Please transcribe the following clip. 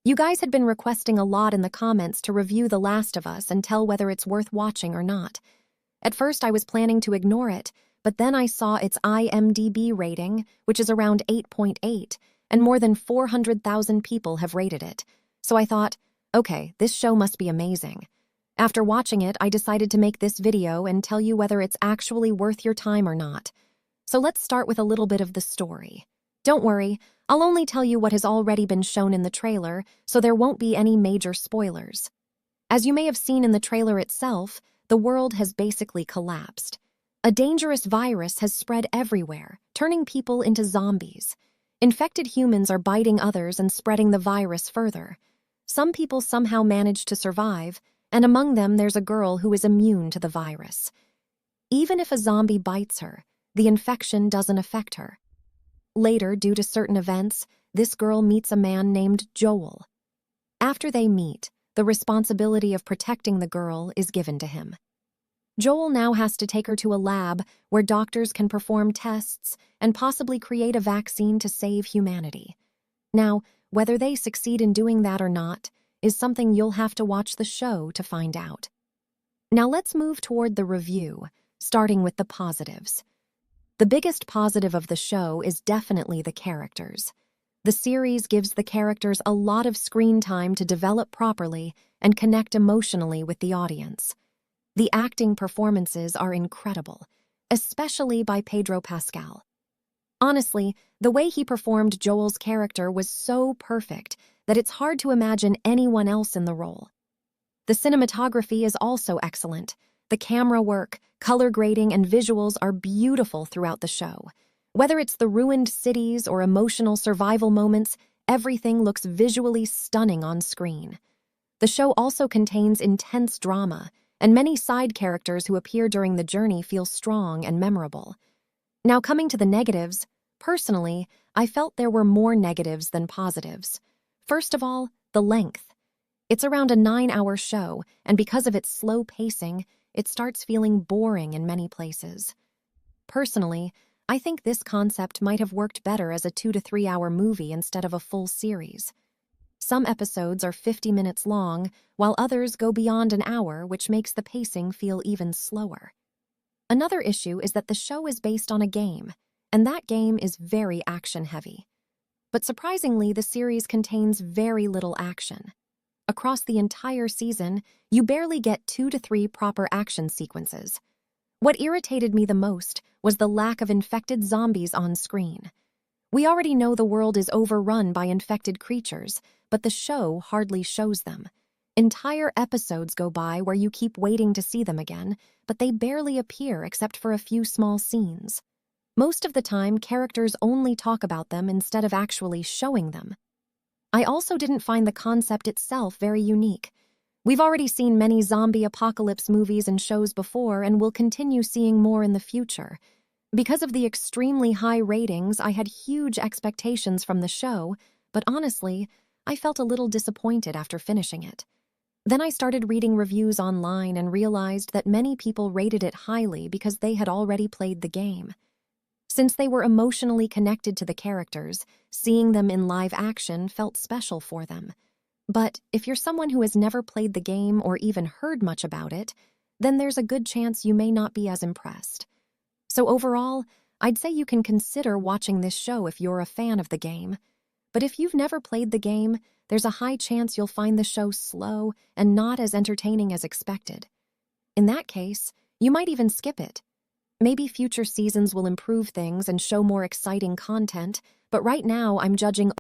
You guys had been requesting a lot in the comments to review The Last of Us and tell whether it's worth watching or not. At first, I was planning to ignore it, but then I saw its IMDb rating, which is around 8.8, and more than 400,000 people have rated it. So I thought, okay, this show must be amazing. After watching it, I decided to make this video and tell you whether it's actually worth your time or not. So let's start with a little bit of the story. Don't worry, I'll only tell you what has already been shown in the trailer, so there won't be any major spoilers. As you may have seen in the trailer itself, the world has basically collapsed. A dangerous virus has spread everywhere, turning people into zombies. Infected humans are biting others and spreading the virus further. Some people somehow manage to survive, and among them there's a girl who is immune to the virus. Even if a zombie bites her, the infection doesn't affect her. Later, due to certain events, this girl meets a man named Joel. After they meet, the responsibility of protecting the girl is given to him. Joel now has to take her to a lab where doctors can perform tests and possibly create a vaccine to save humanity. Now, whether they succeed in doing that or not is something you'll have to watch the show to find out. Now let's move toward the review, starting with the positives. The biggest positive of the show is definitely the characters. The series gives the characters a lot of screen time to develop properly and connect emotionally with the audience. The acting performances are incredible, especially by Pedro Pascal. Honestly, the way he performed Joel's character was so perfect that it's hard to imagine anyone else in the role. The cinematography is also excellent. The camera work, color grading, and visuals are beautiful throughout the show. Whether it's the ruined cities or emotional survival moments, everything looks visually stunning on screen. The show also contains intense drama, and many side characters who appear during the journey feel strong and memorable. Now coming to the negatives, personally, I felt there were more negatives than positives. First of all, the length. It's around a 9-hour show, and because of its slow pacing, it starts feeling boring in many places. Personally, I think this concept might have worked better as a 2 to 3 hour movie instead of a full series. Some episodes are 50 minutes long, while others go beyond an hour, which makes the pacing feel even slower. Another issue is that the show is based on a game, and that game is very action-heavy. But surprisingly, the series contains very little action. Across the entire season, you barely get 2 to 3 proper action sequences. What irritated me the most was the lack of infected zombies on screen. We already know the world is overrun by infected creatures, but the show hardly shows them. Entire episodes go by where you keep waiting to see them again, but they barely appear except for a few small scenes. Most of the time, characters only talk about them instead of actually showing them. I also didn't find the concept itself very unique. We've already seen many zombie apocalypse movies and shows before and will continue seeing more in the future. Because of the extremely high ratings, I had huge expectations from the show, but honestly, I felt a little disappointed after finishing it. Then I started reading reviews online and realized that many people rated it highly because they had already played the game. Since they were emotionally connected to the characters, seeing them in live action felt special for them. But if you're someone who has never played the game or even heard much about it, then there's a good chance you may not be as impressed. So overall, I'd say you can consider watching this show if you're a fan of the game. But if you've never played the game, there's a high chance you'll find the show slow and not as entertaining as expected. In that case, you might even skip it. Maybe future seasons will improve things and show more exciting content, but right now I'm judging